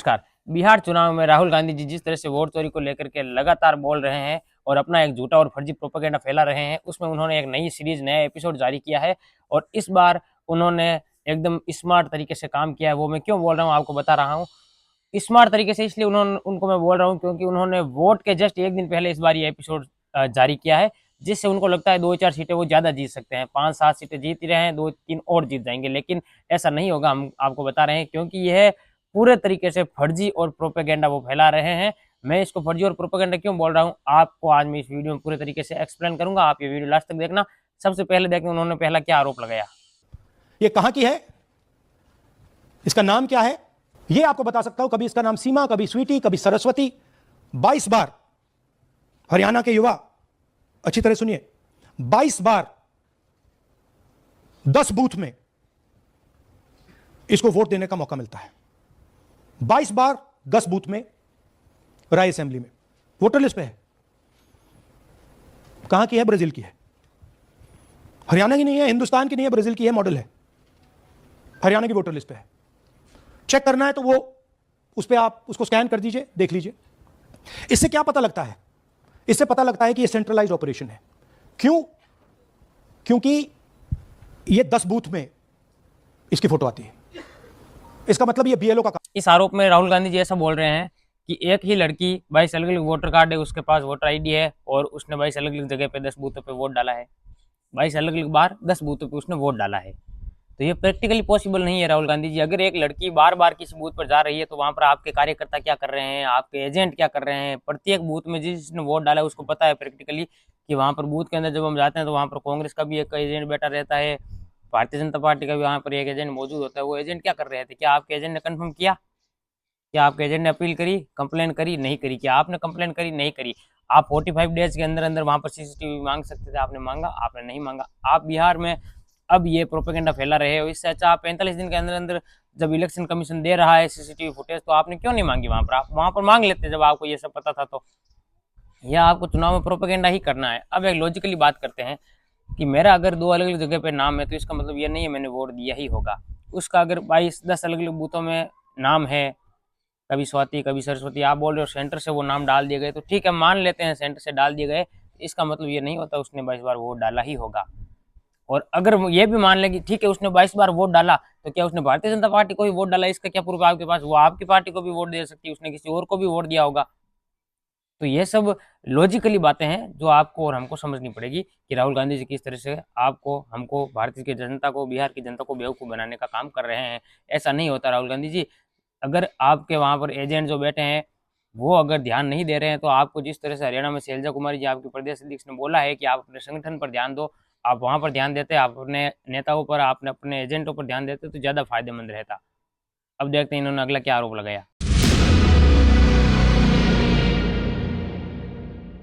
नमस्कार। बिहार चुनाव में राहुल गांधी जी जिस तरह से वोट चोरी को लेकर के लगातार बोल रहे हैं और अपना एक झूठा और फर्जी प्रोपेगेंडा फैला रहे हैं, उसमें उन्होंने एक नई सीरीज, नया एपिसोड जारी किया है और इस बार उन्होंने एकदम स्मार्ट तरीके से काम किया है। वो मैं क्यों बोल रहा हूँ आपको बता रहा हूँ। स्मार्ट तरीके से इसलिए उन्होंने उनको मैं बोल रहा हूँ क्योंकि उन्होंने वोट के जस्ट एक दिन पहले इस बार ये एपिसोड जारी किया है, जिससे उनको लगता है 2-4 सीटें वो ज़्यादा जीत सकते हैं। 5-7 सीटें जीत ही रहे हैं, 2-3 और जीत जाएंगे, लेकिन ऐसा नहीं होगा। हम आपको बता रहे हैं क्योंकि यह पूरे तरीके से फर्जी और प्रोपेगेंडा वो फैला रहे हैं। मैं इसको फर्जी और प्रोपेगेंडा क्यों बोल रहा हूँ, आपको आज मैं इस वीडियो में पूरे तरीके से एक्सप्लेन करूंगा। आप ये वीडियो लास्ट तक देखना। सबसे पहले देखें उन्होंने पहला क्या आरोप लगाया। ये कहां की है, इसका नाम क्या है, ये आपको बता सकता हूं। कभी इसका नाम सीमा, कभी स्वीटी, कभी सरस्वती। 22 बार हरियाणा के युवा, अच्छी तरह सुनिए, 22 बार 10 बूथ में इसको वोट देने का मौका मिलता है। 22 बार 10 बूथ में राय असेंबली में वोटर लिस्ट पे है। कहां की है? ब्राजील की है। हरियाणा की नहीं है, हिंदुस्तान की नहीं है, ब्राजील की है, मॉडल है। हरियाणा की वोटर लिस्ट पे है। चेक करना है तो वो उस पर आप उसको स्कैन कर दीजिए, देख लीजिए। इससे क्या पता लगता है? इससे पता लगता है कि ये सेंट्रलाइज्ड ऑपरेशन है। क्यों? क्योंकि ये 10 बूथ में इसकी फोटो आती है। इसका मतलब ये बीएलओ का। इस आरोप में राहुल गांधी जी ऐसा बोल रहे हैं कि एक ही लड़की 22 अलग अलग वोटर कार्ड है, उसके पास वोटर आईडी है और उसने 22 अलग अलग जगह पे 10 बूथों पे वोट डाला है। 22 अलग अलग बार 10 बूथों पे उसने वोट डाला है। तो ये प्रैक्टिकली पॉसिबल नहीं है राहुल गांधी जी। अगर एक लड़की बार बार किसी बूथ पर जा रही है तो वहां पर आपके कार्यकर्ता क्या कर रहे हैं, आपके एजेंट क्या कर रहे हैं। प्रत्येक बूथ में जिसने वोट डाला है उसको पता है प्रैक्टिकली कि वहां पर बूथ के अंदर जब हम जाते हैं तो वहां पर कांग्रेस का भी एक एजेंट बैठा रहता है, भारतीय जनता पार्टी का भी वहां पर एक एजेंट मौजूद होता है। वो एजेंट क्या कर रहे थे? क्या आपके एजेंट ने कन्फर्म किया? क्या आपके एजेंट ने अपील करी, कंप्लेन करी? नहीं करी। क्या आपने कंप्लेन करी? नहीं करी। आप 45 डेज के अंदर अंदर वहां पर सीसीटीवी मांग सकते थे, आपने मांगा? आपने नहीं मांगा। आप बिहार में अब ये प्रोपेगेंडा फैला रहे हो। इससे अच्छा आप 45 दिन के अंदर अंदर, जब इलेक्शन कमीशन दे रहा है सीसीटीवी फुटेज, तो आपने क्यों नहीं मांगी वहां पर? आप वहां पर मांग लेते जब आपको ये सब पता था। तो यह आपको चुनाव में प्रोपेगेंडा ही करना है। अब एक लॉजिकली बात करते हैं कि मेरा अगर 2 अलग अलग जगह पे नाम है तो इसका मतलब ये नहीं है मैंने वोट दिया ही होगा। उसका अगर 22-10 अलग अलग बूथों में नाम है, कभी स्वाति कभी सरस्वती, आप बोल रहे हो सेंटर से वो नाम डाल दिए गए, तो ठीक है, मान लेते हैं सेंटर से डाल दिए गए। इसका मतलब ये नहीं होता उसने 22 बार वोट डाला ही होगा। और अगर ये भी मान लें कि ठीक है उसने 22 बार वोट डाला, तो क्या उसने भारतीय जनता पार्टी को भी वोट डाला? इसका क्या प्रूफ है आपके पास? वो आपकी पार्टी को भी वोट दे सकती है, उसने किसी और को भी वोट दिया होगा। तो ये सब लॉजिकली बातें हैं जो आपको और हमको समझनी पड़ेगी कि राहुल गांधी जी किस तरह से आपको, हमको, भारतीय की जनता को, बिहार की जनता को बेवकूफ़ बनाने का काम कर रहे हैं। ऐसा नहीं होता राहुल गांधी जी। अगर आपके वहाँ पर एजेंट जो बैठे हैं वो अगर ध्यान नहीं दे रहे हैं, तो आपको जिस तरह से हरियाणा में शैलजा कुमारी जी आपके प्रदेश अध्यक्ष ने बोला है कि आप अपने संगठन पर ध्यान दो, आप वहाँ पर ध्यान देते, आप अपने नेताओं पर, आपने अपने एजेंटों पर ध्यान देते तो ज़्यादा फायदेमंद रहता। अब देखते हैं इन्होंने अगला क्या आरोप लगाया।